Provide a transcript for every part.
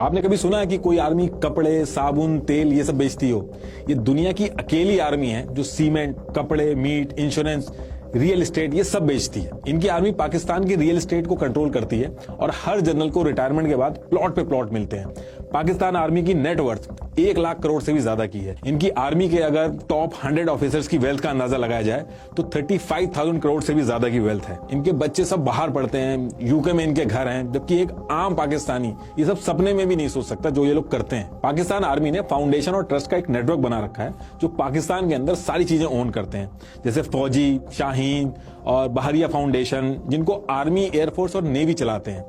आपने कभी सुना है कि कोई आर्मी कपड़े, साबुन, तेल ये सब बेचती हो? ये दुनिया की अकेली आर्मी है जो सीमेंट, कपड़े, मीट, इंश्योरेंस, रियल एस्टेट ये सब बेचती है। इनकी आर्मी पाकिस्तान की रियल एस्टेट को कंट्रोल करती है और हर जनरल को रिटायरमेंट के बाद प्लॉट पे प्लॉट मिलते हैं। पाकिस्तान आर्मी की नेटवर्थ 1 लाख करोड़ से भी ज्यादा की है। इनकी आर्मी के अगर टॉप 100 ऑफिसर्स की वेल्थ का अंदाजा लगाया जाए तो 35,000 करोड़ से भी ज्यादा की वेल्थ है। इनके बच्चे सब बाहर पढ़ते हैं, यूके में इनके घर हैं, जबकि एक आम पाकिस्तानी ये सब सपने में भी नहीं सोच सकता जो ये लोग करते हैं। पाकिस्तान आर्मी ने फाउंडेशन और ट्रस्ट का एक नेटवर्क बना रखा है जो पाकिस्तान के अंदर सारी चीजें ओन करते हैं, जैसे फौजी, शाहीन और बहरिया फाउंडेशन, जिनको आर्मी, एयरफोर्स और नेवी चलाते हैं।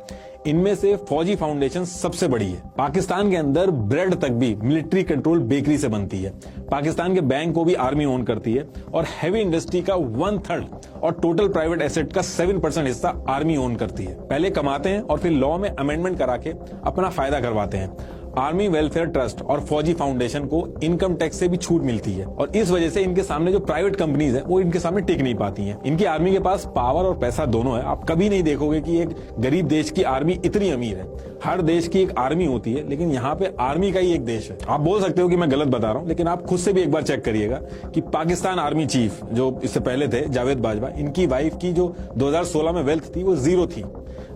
इनमें से फौजी फाउंडेशन सबसे बड़ी है। पाकिस्तान के अंदर ब्रेड तक भी मिलिट्री कंट्रोल बेकरी से बनती है। पाकिस्तान के बैंक को भी आर्मी ओन करती है और हैवी इंडस्ट्री का 1/3 और टोटल प्राइवेट एसेट का 7% हिस्सा आर्मी ओन करती है। पहले कमाते हैं और फिर लॉ में अमेंडमेंट करा के अपना फायदा करवाते हैं। आर्मी वेलफेयर ट्रस्ट और फौजी फाउंडेशन को इनकम टैक्स से भी छूट मिलती है और इस वजह से इनके सामने जो प्राइवेट कंपनीज है वो इनके सामने टिक नहीं पाती हैं। इनकी आर्मी के पास पावर और पैसा दोनों है। आप कभी नहीं देखोगे कि एक गरीब देश की आर्मी इतनी अमीर है। हर देश की एक आर्मी होती है, लेकिन यहाँ पे आर्मी का ही एक देश है। आप बोल सकते हो कि मैं गलत बता रहा हूँ, लेकिन आप खुद से भी एक बार चेक करिएगा कि पाकिस्तान आर्मी चीफ जो इससे पहले थे, जावेद बाजवा, इनकी वाइफ की जो 2016 में वेल्थ थी वो 0 थी।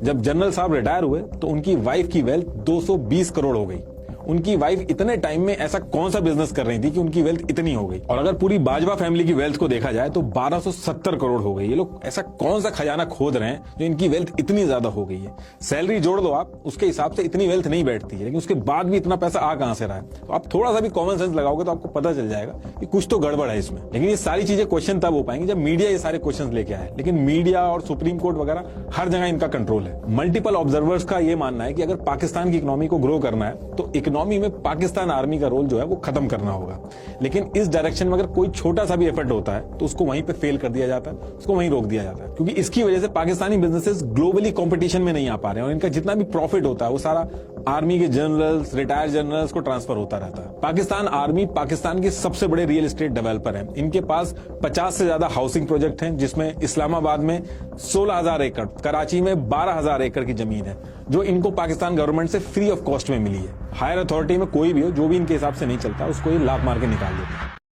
जब जनरल साहब रिटायर हुए तो उनकी वाइफ की वेल्थ 220 करोड़ हो गई। उनकी वाइफ इतने टाइम में ऐसा कौन सा बिजनेस कर रही थी कि उनकी वेल्थ इतनी हो गई? और अगर पूरी बाजवा फैमिली की वेल्थ को देखा जाए तो 1270 करोड़ हो गई। ये लोग ऐसा कौन सा खजाना खोद रहे हैं जो इनकी वेल्थ इतनी ज्यादा हो गई है? सैलरी जोड़ दो आप, उसके हिसाब से इतनी वेल्थ नहीं बैठती है, लेकिन उसके बाद भी इतना पैसा आ कहां से रहा है? तो आप थोड़ा सा भी कॉमन सेंस लगाओगे तो आपको पता चल जाएगा कि कुछ तो गड़बड़ है इसमें। लेकिन ये सारी चीजें क्वेश्चन तब हो पाएंगे जब मीडिया ये सारे क्वेश्चन लेके आए। लेकिन मीडिया और सुप्रीम कोर्ट वगैरह हर जगह इनका कंट्रोल है। मल्टीपल ऑब्जर्वर्स का ये मानना है कि अगर पाकिस्तान की इकोनॉमी को ग्रो करना है तो इकोनॉमी में पाकिस्तान आर्मी का रोल जो है वो खत्म करना होगा। लेकिन इस डायरेक्शन में अगर कोई छोटा सा भी एफर्ट होता है तो उसको वहीं पे फेल कर दिया जाता है, उसको वहीं रोक दिया जाता है, क्योंकि इसकी वजह से पाकिस्तानी बिजनेसेस ग्लोबली कंपटीशन में नहीं आ पा रहे हैं और इनका जितना भी प्रॉफिट होता है वो सारा आर्मी के जनरल्स, रिटायर्ड जनरल्स को ट्रांसफर होता रहता है। पाकिस्तान आर्मी पाकिस्तान के सबसे बड़े रियल एस्टेट डेवलपर है। इनके पास 50 से ज्यादा हाउसिंग प्रोजेक्ट हैं, जिसमें इस्लामाबाद में 16,000 एकड़, कराची में 12,000 एकड़ की जमीन है जो इनको पाकिस्तान गवर्नमेंट से फ्री ऑफ कॉस्ट में मिली है। हायर अथॉरिटी में कोई भी हो, जो भी इनके हिसाब से नहीं चलता उसको ये लात मार के निकाल देता है।